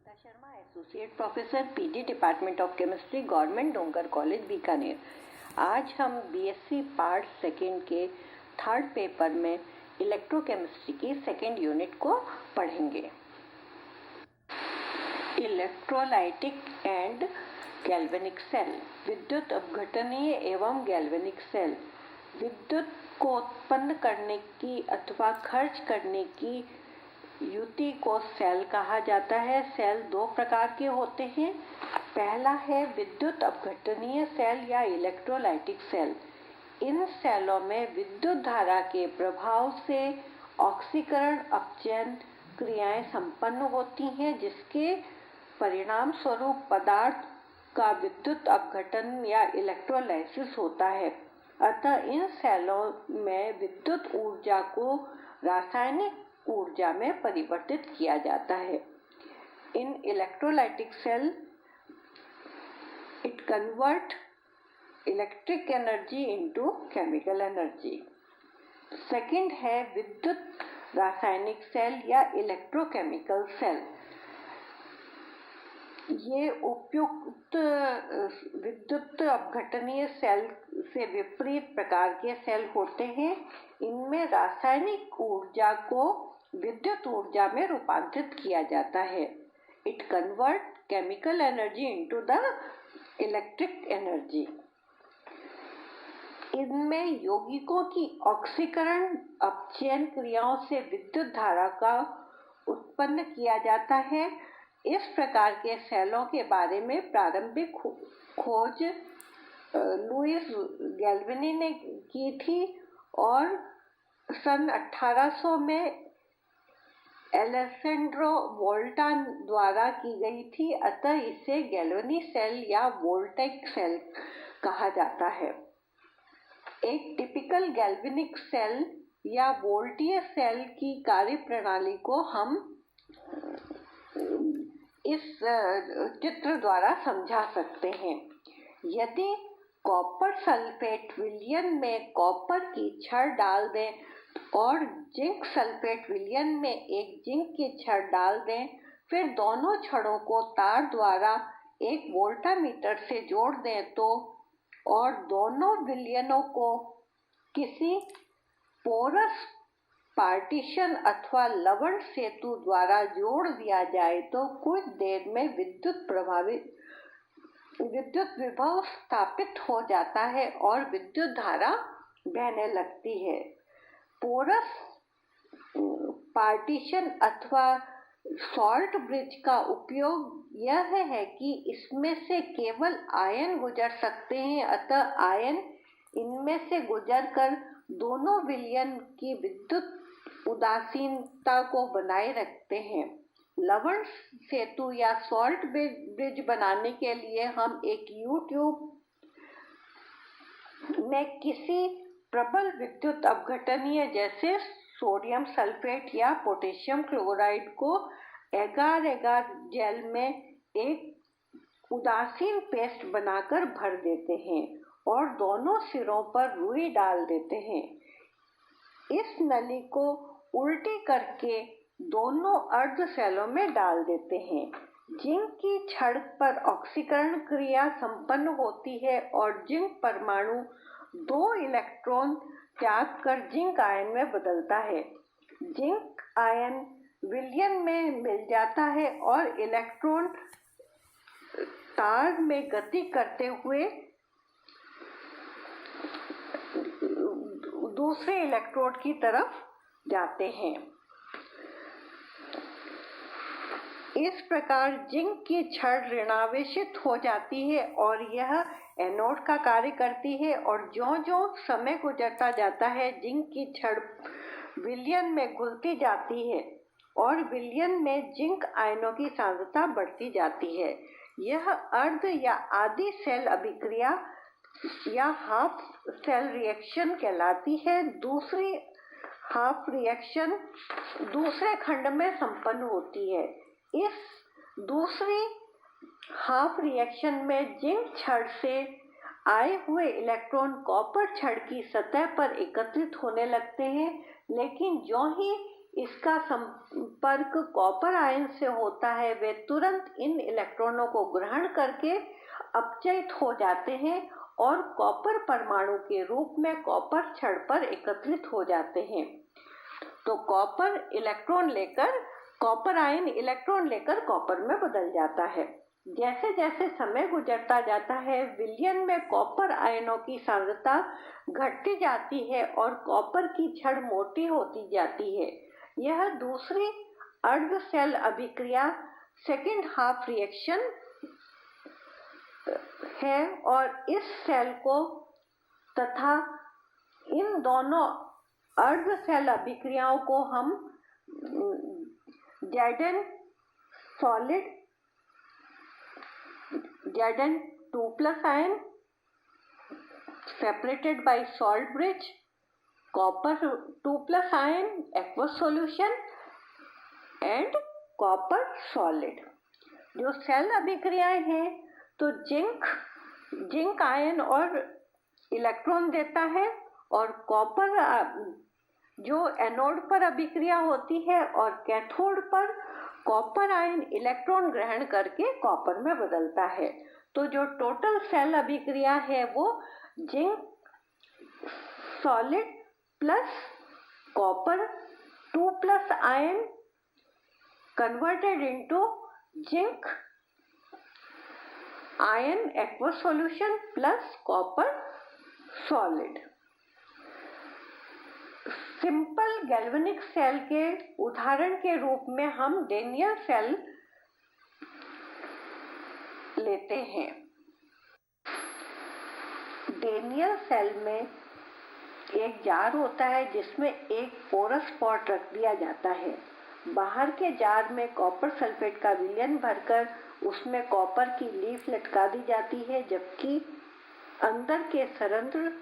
Sunita Sharma, associate professor PG department of chemistry, government Dungar college Bikaner. आज हम BSc part second के third paper में electrochemistry की सेकेंड यूनिट को पढ़ेंगे। Electrolytic and galvanic cell. विद्युत अपघटनीय एवं गैल्वेनिक सेल। विद्युत को उत्पन्न करने की अथवा खर्च करने की युति को सेल कहा जाता है। सेल दो प्रकार के होते हैं। पहला है विद्युत अपघटनीय सेल या इलेक्ट्रोलाइटिक सेल। इन सेलों में विद्युत धारा के प्रभाव से ऑक्सीकरण अपचयन क्रियाएं संपन्न होती हैं, जिसके परिणाम स्वरूप पदार्थ का विद्युत अपघटन या इलेक्ट्रोलाइसिस होता है। अतः इन सेलों में विद्युत ऊर्जा को रासायनिक ऊर्जा में परिवर्तित किया जाता है। In electrolytic cell it convert electric energy into chemical energy. Second है विद्युत रासायनिक सेल या इलेक्ट्रोकेमिकल सेल। ये उपयुक्त विद्युत अपघटनीय सेल से विपरीत प्रकार के सेल होते हैं। इनमें रासायनिक ऊर्जा को विद्युत ऊर्जा में रूपांतरित किया जाता है। It convert chemical energy into the electric energy. इनमें यौगिकों की ऑक्सीकरण अपचयन क्रियाओं से विद्युत धारा का उत्पन्न किया जाता है। इस प्रकार के सेलों के बारे में प्रारंभिक खोज लुइस गैल्वेनी ने की थी और सन 1800 में एलेसेंड्रो वोल्टा द्वारा की गई थी। अतः इसे गैल्वेनी सेल या वोल्टेक सेल कहा जाता है। एक टिपिकल गैल्वेनिक सेल या वोल्टीय सेल की कार्यप्रणाली को हम इस चित्र द्वारा समझा सकते हैं। यदि कॉपर सल्फेट विलयन में कॉपर की छड़ डाल दें और जिंक सल्फेट विलयन में एक जिंक की छड़ डाल दें, फिर दोनों छड़ों को तार द्वारा एक वोल्टामीटर से जोड़ दें तो और दोनों विलयनों को किसी पोरस पार्टीशन अथवा लवण सेतु द्वारा जोड़ दिया जाए तो कुछ देर में विद्युत विभव स्थापित हो जाता है और विद्युत धारा बहने लगती है। पोरस पार्टीशन अथवा सॉल्ट ब्रिज का उपयोग यह है कि इसमें से केवल आयन गुजर सकते हैं। अतः आयन इनमें से गुजरकर दोनों विलयन की विद्युत उदासीनता को बनाए रखते हैं। लवण सेतु या सॉल्ट ब्रिज बनाने के लिए हम एक U-ट्यूब में किसी प्रबल विद्युत अपघटनीय जैसे सोडियम सल्फेट या पोटेशियम क्लोराइड को एगार एगार जेल में एक उदासीन पेस्ट बनाकर भर देते हैं और दोनों सिरों पर रुई डाल देते हैं। इस नली को उल्टी करके दोनों अर्ध सेलों में डाल देते हैं। जिंक की छड़ पर ऑक्सीकरण क्रिया संपन्न होती है और जिंक परमाणु 2 इलेक्ट्रॉन त्याग कर जिंक आयन में बदलता है। जिंक आयन विलयन में मिल जाता है और इलेक्ट्रॉन तार में गति करते हुए दूसरे इलेक्ट्रोड की तरफ जाते हैं। इस प्रकार जिंक की छड़ ऋणावेशित हो जाती है और यह एनोड का कार्य करती है और ज्यों-ज्यों समय गुजरता जाता है जिंक की छड़ विलयन में घुलती जाती है और विलयन में जिंक आयनों की सांद्रता बढ़ती जाती है। यह अर्ध या आधी सेल अभिक्रिया या हाफ सेल रिएक्शन कहलाती है। दूसरी हाफ रिएक्शन दूसरे खंड में संपन्न होती है। इस दूसरी हाफ रिएक्शन में जिंक छड़ से आए हुए इलेक्ट्रॉन कॉपर छड़ की सतह पर एकत्रित होने लगते हैं, लेकिन जो ही इसका संपर्क कॉपर आयन से होता है वे तुरंत इन इलेक्ट्रॉनों को ग्रहण करके अपचयित हो जाते हैं और कॉपर परमाणु के रूप में कॉपर छड़ पर एकत्रित हो जाते हैं। तो कॉपर आयन इलेक्ट्रॉन लेकर कॉपर में बदल जाता है। जैसे जैसे समय गुजरता जाता है विलयन में कॉपर आयनों की सांद्रता घटती जाती है और कॉपर की छड़ मोटी होती जाती है। यह दूसरी अर्ध सेल अभिक्रिया सेकेंड हाफ रिएक्शन है और इस सेल को तथा इन दोनों अर्ध सेल अभिक्रियाओं को हम Zn solid Zn2+ ion separated by salt bridge, copper 2+ ion aqueous solution and copper solid। जो सेल अभिक्रियाएं हैं तो जिंक आयन और इलेक्ट्रॉन देता है और कॉपर जो एनोड पर अभिक्रिया होती है और कैथोड पर कॉपर आयन इलेक्ट्रॉन ग्रहण करके कॉपर में बदलता है। तो जो टोटल सेल अभिक्रिया है वो zinc solid plus copper 2+ ion converted into zinc ion aqueous solution plus copper solid. Simple galvanic cell के उदाहरण के रूप में हम डेनियल सेल लेते हैं। डेनियल सेल में एक जार होता है जिसमें एक पोरस पॉट रख दिया जाता है। बाहर के जार में कॉपर सल्फेट का विलयन भरकर उसमें कॉपर की लीफ लटका दी जाती है, जबकि अंदर के सरंध्र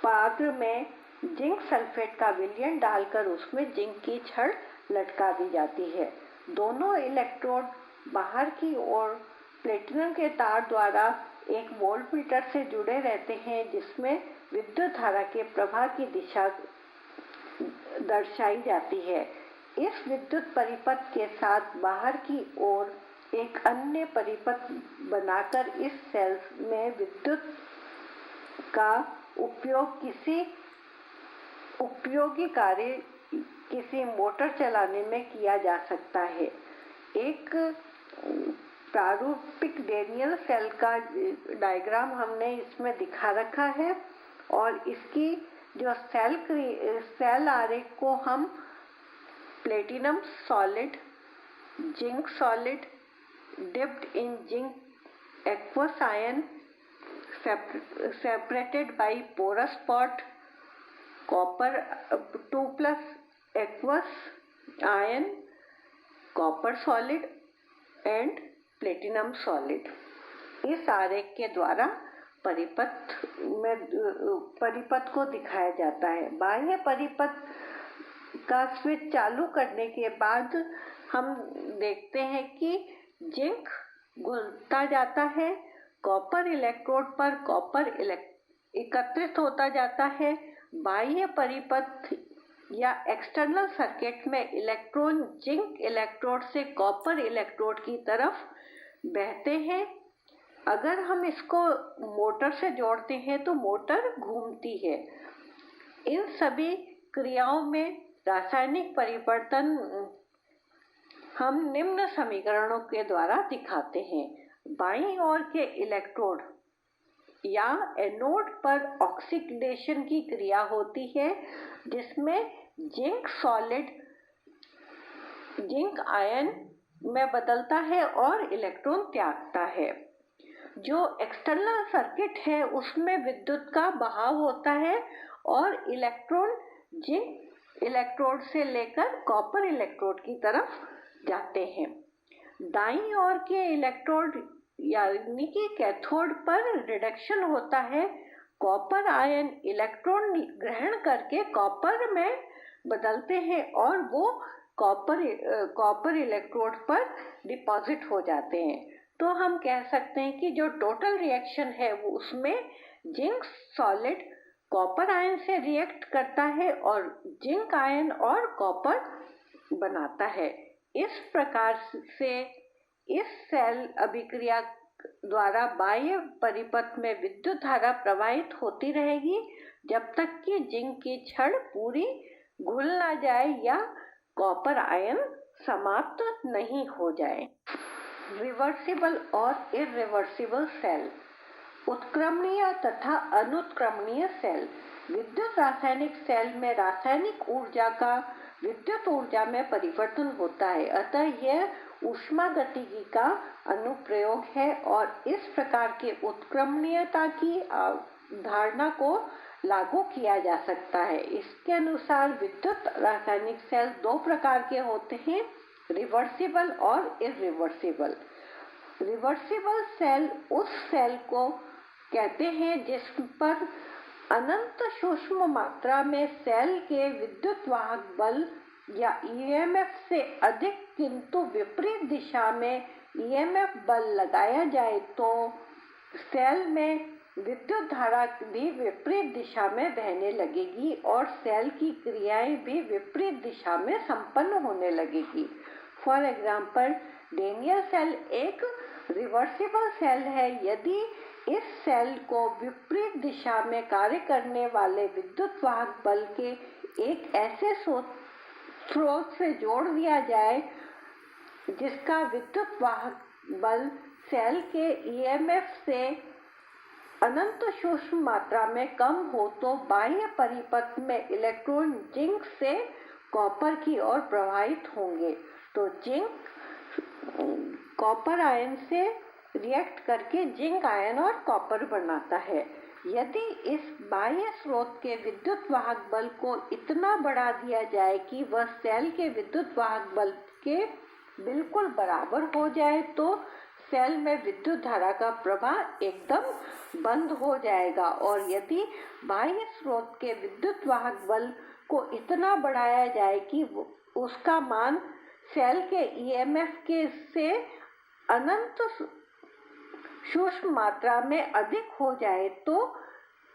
पात्र में जिंक सल्फेट का विलयन डालकर उसमें जिंक की छड़ लटका दी जाती है। दोनों इलेक्ट्रोड बाहर की ओर प्लेटिनम के तार द्वारा एक वोल्टमीटर से जुड़े रहते हैं जिसमें विद्युत धारा के प्रवाह की दिशा दर्शाई जाती है। इस विद्युत परिपथ के साथ बाहर की ओर एक अन्य परिपथ बनाकर इस सेल में विद्युत का उपयोग किसी उपयोगी कार्य किसी मोटर चलाने में किया जा सकता है। एक प्रारूपिक डेनियल सेल का डायग्राम हमने इसमें दिखा रखा है और इसकी जो सेल आरेख को हम platinum solid, zinc solid dipped in zinc aqueous ion separated by porous pot, copper 2+ aqueous ion, copper solid and platinum solid। इस आरेख के द्वारा परिपथ को दिखाया जाता है। बाह्य परिपथ का स्विच चालू करने के बाद हम देखते हैं कि जिंक घुलता जाता है, कॉपर इलेक्ट्रोड पर कॉपर एकत्रित होता जाता है। बाह्य परिपथ या एक्सटर्नल सर्किट में इलेक्ट्रॉन जिंक इलेक्ट्रोड से कॉपर इलेक्ट्रोड की तरफ बहते हैं। अगर हम इसको मोटर से जोड़ते हैं तो मोटर घूमती है। इन सभी क्रियाओं में रासायनिक परिवर्तन हम निम्न समीकरणों के द्वारा दिखाते हैं। बाईं ओर के इलेक्ट्रोड या एनोड पर ऑक्सीडेशन की क्रिया होती है जिसमें जिंक सॉलिड जिंक आयन में बदलता है और इलेक्ट्रॉन त्यागता है। जो एक्सटर्नल सर्किट है उसमें विद्युत का बहाव होता है और इलेक्ट्रॉन जिंक इलेक्ट्रोड से लेकर कॉपर इलेक्ट्रोड की तरफ जाते हैं। दाईं ओर के इलेक्ट्रोड यानी कि कैथोड पर रिडक्शन होता है। कॉपर आयन इलेक्ट्रॉन ग्रहण करके कॉपर में बदलते हैं और वो कॉपर इलेक्ट्रोड पर डिपॉजिट हो जाते हैं। तो हम कह सकते हैं कि जो टोटल रिएक्शन है वो उसमें जिंक सॉलिड कॉपर आयन से रिएक्ट करता है और जिंक आयन और कॉपर बनाता है। इस प्रकार से इस सेल अभिक्रिया द्वारा बाह्य परिपथ में विद्युत धारा प्रवाहित होती रहेगी जब तक कि जिंक की छड़ पूरी घुल ना जाए या कॉपर आयन समाप्त नहीं हो जाए। रिवर्सिबल और इरिवर्सिबल सेल। उत्क्रमणीय तथा अनुत्क्रमणीय सेल। विद्युत रासायनिक सेल में रासायनिक ऊर्जा का विद्युत ऊर्जा में परिवर्तन होता है, अतः यह ऊष्मागतिकी का अनुप्रयोग है और इस प्रकार के उत्क्रमणीयता की धारणा को लागू किया जा सकता है। इसके अनुसार विद्युत रासायनिक सेल दो प्रकार के होते हैं, रिवर्सिबल और इरिवर्सिबल। रिवर्सिबल सेल उस सेल को कहते हैं जिस पर अनंत सूक्ष्म मात्रा में सेल के विद्युत वाहक बल या ईएमएफ से अधिक किंतु विपरीत दिशा में ईएमएफ बल लगाया जाए तो सेल में विद्युत धारा भी विपरीत दिशा में बहने लगेगी और सेल की क्रियाएं भी विपरीत दिशा में संपन्न होने लगेगी। फॉर एग्जाम्पल, डेनियल सेल एक रिवर्सिबल सेल है। यदि इस सेल को विपरीत दिशा में कार्य करने वाले विद्युत वाहक बल के एक ऐसे स्रोत से जोड़ दिया जाए जिसका विद्युत वाहक बल सेल के ईएमएफ से अनंत सूक्ष्म मात्रा में कम हो तो बाह्य परिपथ में इलेक्ट्रॉन जिंक से कॉपर की ओर प्रवाहित होंगे। तो जिंक कॉपर आयन से रिएक्ट करके जिंक आयन और कॉपर बनाता है। यदि इस बाह्य स्रोत के विद्युत वाहक बल को इतना बढ़ा दिया जाए कि वह सेल के विद्युत वाहक बल के बिल्कुल बराबर हो जाए तो सेल में विद्युत धारा का प्रवाह एकदम बंद हो जाएगा, और यदि बाह्य स्रोत के विद्युत वाहक बल को इतना बढ़ाया जाए कि उसका मान सेल के ईएमएफ के से अनंत सूक्ष्म मात्रा में अधिक हो जाए तो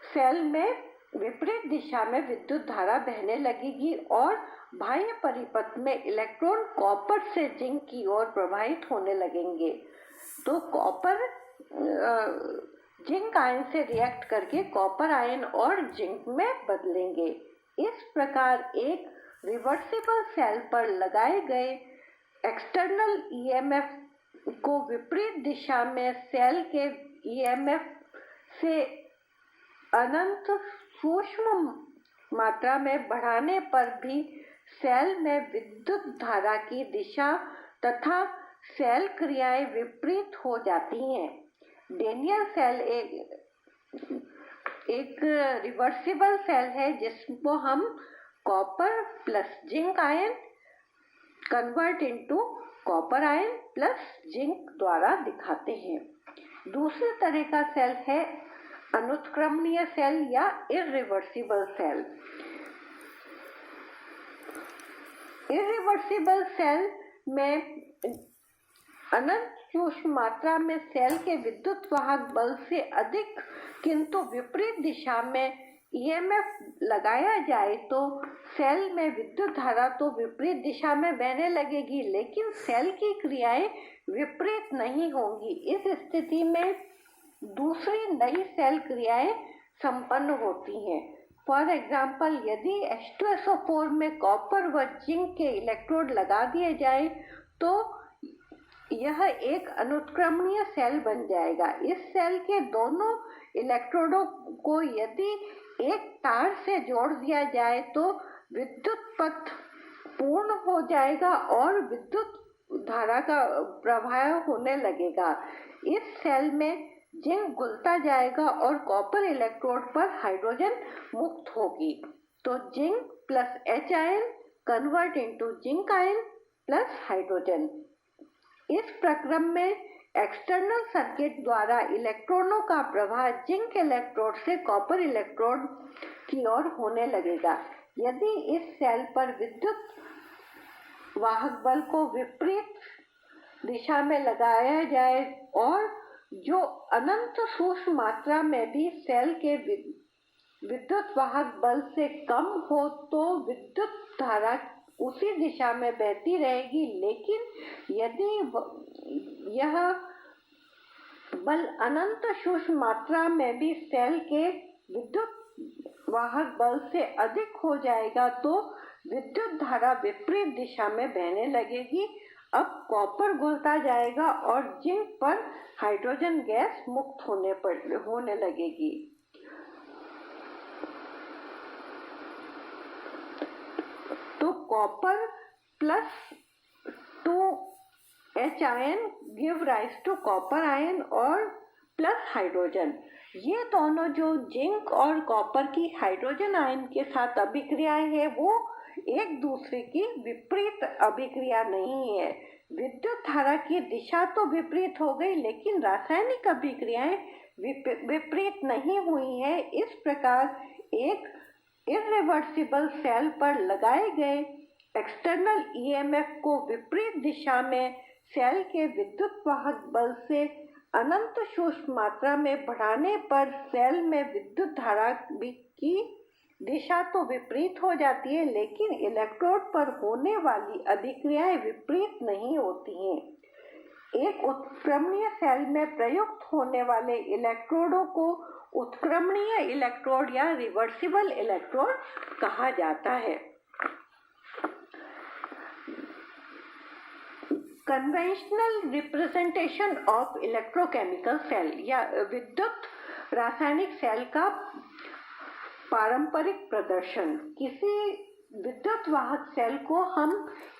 सेल में विपरीत दिशा में विद्युत धारा बहने लगेगी और बाह्य परिपथ में इलेक्ट्रॉन कॉपर से जिंक की ओर प्रवाहित होने लगेंगे। तो कॉपर जिंक आयन से रिएक्ट करके कॉपर आयन और जिंक में बदलेंगे। इस प्रकार एक रिवर्सिबल सेल पर लगाए गए एक्सटर्नल ईएमएफ को विपरीत दिशा में सेल के ईएमएफ से अनंत सूक्ष्म मात्रा में बढ़ाने पर भी सेल में विद्युत धारा की दिशा तथा सेल क्रियाएं विपरीत हो जाती हैं। डेनियल सेल एक रिवर्सिबल सेल है जिसको हम copper plus zinc ion convert into copper ion plus zinc द्वारा दिखाते हैं। दूसरे तरह का सेल है अनुत्क्रमणीय सेल या इरिवर्सिबल सेल। इरिवर्सिबल सेल में अनंत सूक्ष्म मात्रा में सेल के विद्युत वाहक बल से अधिक किंतु विपरीत दिशा में ईएमएफ लगाया जाए तो सेल में विद्युत धारा तो विपरीत दिशा में बहने लगेगी, लेकिन सेल की क्रियाएं विपरीत नहीं होंगी। इस स्थिति में दूसरी नई सेल क्रियाएं संपन्न होती हैं। फॉर एग्जाम्पल, यदि H2SO4 में कॉपर व जिंक के इलेक्ट्रोड लगा दिए जाए तो यह एक अनुत्क्रमणीय सेल बन जाएगा। इस सेल के दोनों इलेक्ट्रोडों को यदि एक तार से जोड़ दिया जाए तो विद्युत पथ पूर्ण हो जाएगा और विद्युत धारा का प्रवाह होने लगेगा। इस सेल में जिंक घुलता जाएगा और कॉपर इलेक्ट्रोड पर हाइड्रोजन मुक्त होगी। तो zinc plus H ion convert into zinc ion plus hydrogen. इस प्रक्रम में एक्सटर्नल सर्किट द्वारा इलेक्ट्रॉनों का प्रवाह जिंक इलेक्ट्रोड से कॉपर इलेक्ट्रोड की ओर होने लगेगा। यदि इस सेल पर विद्युत वाहक बल को विपरीत दिशा में लगाया जाए और जो अनंत सूक्ष्म मात्रा में भी सेल के विद्युत वाहक बल से कम हो तो विद्युत धारा उसी दिशा में बहती रहेगी, लेकिन यदि यह बल अनंत सूक्ष्म मात्रा में भी सेल के विद्युत वाहक बल से अधिक हो जाएगा तो विद्युत धारा विपरीत दिशा में बहने लगेगी। अब कॉपर घुलता जाएगा और जिंक पर हाइड्रोजन गैस मुक्त होने लगेगी। तो copper plus 2H ion give rise to copper ion और प्लस हाइड्रोजन। ये दोनों जो जिंक और कॉपर की हाइड्रोजन आयन के साथ अभिक्रियाएं हैं वो एक दूसरे की विपरीत अभिक्रिया नहीं है। विद्युत धारा की दिशा तो विपरीत हो गई, लेकिन रासायनिक अभिक्रियाएं विपरीत नहीं हुई है। इस प्रकार एक इरिवर्सिबल सेल पर लगाए गए एक्सटर्नल ईएमएफ को विपरीत दिशा में सेल के विद्युत वाहक बल से अनंत सूक्ष्म मात्रा में बढ़ाने पर सेल में विद्युत धारा की दिशा तो विपरीत हो जाती है, लेकिन इलेक्ट्रोड पर होने वाली अभिक्रियाएं विपरीत नहीं होती हैं। एक उत्क्रमणीय सेल में प्रयुक्त होने वाले इलेक्ट्रोडों को उत्क्रमणीय इलेक्ट्रोड या रिवर्सिबल इलेक्ट्रोड कहा जाता है। Conventional representation of electrochemical cell या विद्युत रासायनिक सेल का पारंपरिक प्रदर्शन। किसी विद्युत वाहक सेल को हम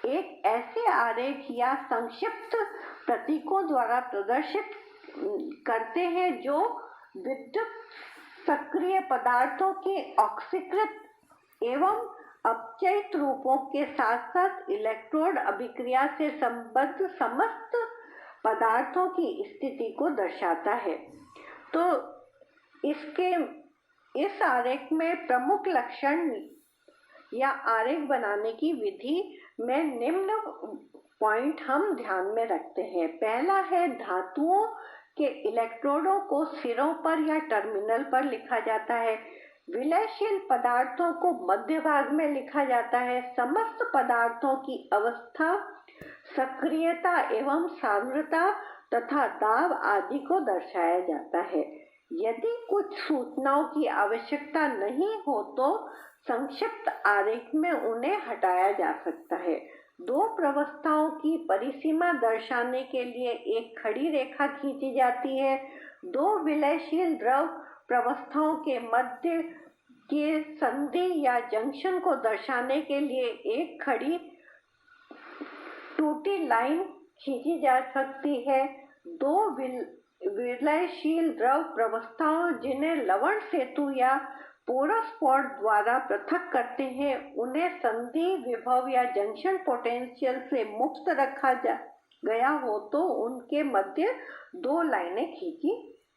एक ऐसे आरेख या संक्षिप्त प्रतीकों द्वारा प्रदर्शित करते हैं जो विद्युत सक्रिय पदार्थों के ऑक्सीकृत एवं अपचयित रूपों के साथ साथ इलेक्ट्रोड अभिक्रिया से संबद्ध समस्त पदार्थों की स्थिति को दर्शाता है। तो इस आरेख में प्रमुख लक्षण या आरेख बनाने की विधि में निम्न पॉइंट हम ध्यान में रखते हैं। पहला है धातुओं के इलेक्ट्रोडों को सिरों पर या टर्मिनल पर लिखा जाता है। विलयशील पदार्थों को मध्य भाग में लिखा जाता है। समस्त पदार्थों की अवस्था, सक्रियता एवं सांद्रता तथा दाब आदि को दर्शाया जाता है। यदि कुछ सूचनाओं की आवश्यकता नहीं हो तो संक्षिप्त आरेख में उन्हें हटाया जा सकता है। दो प्रवस्थाओं की परिसीमा दर्शाने के लिए एक खड़ी रेखा खींची जाती है। दो विलयशील द्रव प्रवस्थाओं के मध्य के संधि या जंक्शन को दर्शाने के लिए एक खड़ी टूटी लाइन खींची जा सकती है। दो विलयशील द्रव प्रवस्थाओं जिन्हें लवण सेतु या पोरस पॉट द्वारा पृथक करते हैं उन्हें संधि विभव या जंक्शन पोटेंशियल से मुक्त रखा गया हो तो उनके मध्य दो लाइनें खींची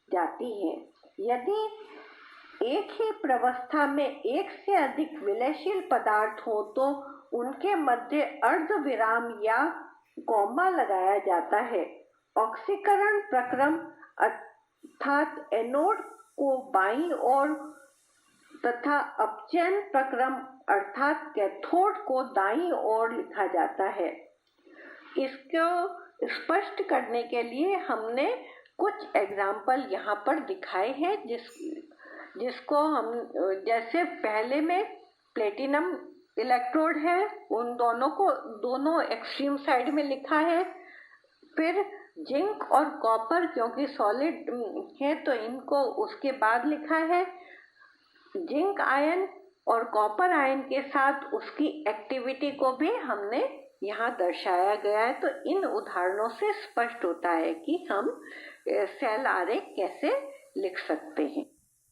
जाती हैं। यदि एक ही प्रवस्था में एक से अधिक विलयशील पदार्थ हो तो उनके मध्य अर्ध विराम या कॉमा लगाया जाता है। ऑक्सीकरण प्रक्रम अर्थात एनोड को बाईं ओर तथा अपचयन प्रक्रम अर्थात कैथोड को दाईं ओर लिखा जाता है। इसको स्पष्ट करने के लिए हमने कुछ एग्जाम्पल यहाँ पर दिखाए हैं जिसको हम जैसे पहले में प्लेटिनम इलेक्ट्रोड है, उन दोनों को दोनों एक्सट्रीम साइड में लिखा है। फिर जिंक और कॉपर क्योंकि सॉलिड है तो इनको उसके बाद लिखा है। जिंक आयन और कॉपर आयन के साथ उसकी एक्टिविटी को भी हमने यहाँ दर्शाया गया है। तो इन उदाहरणों से स्पष्ट होता है कि हम सेल आरेख कैसे लिख सकते हैं।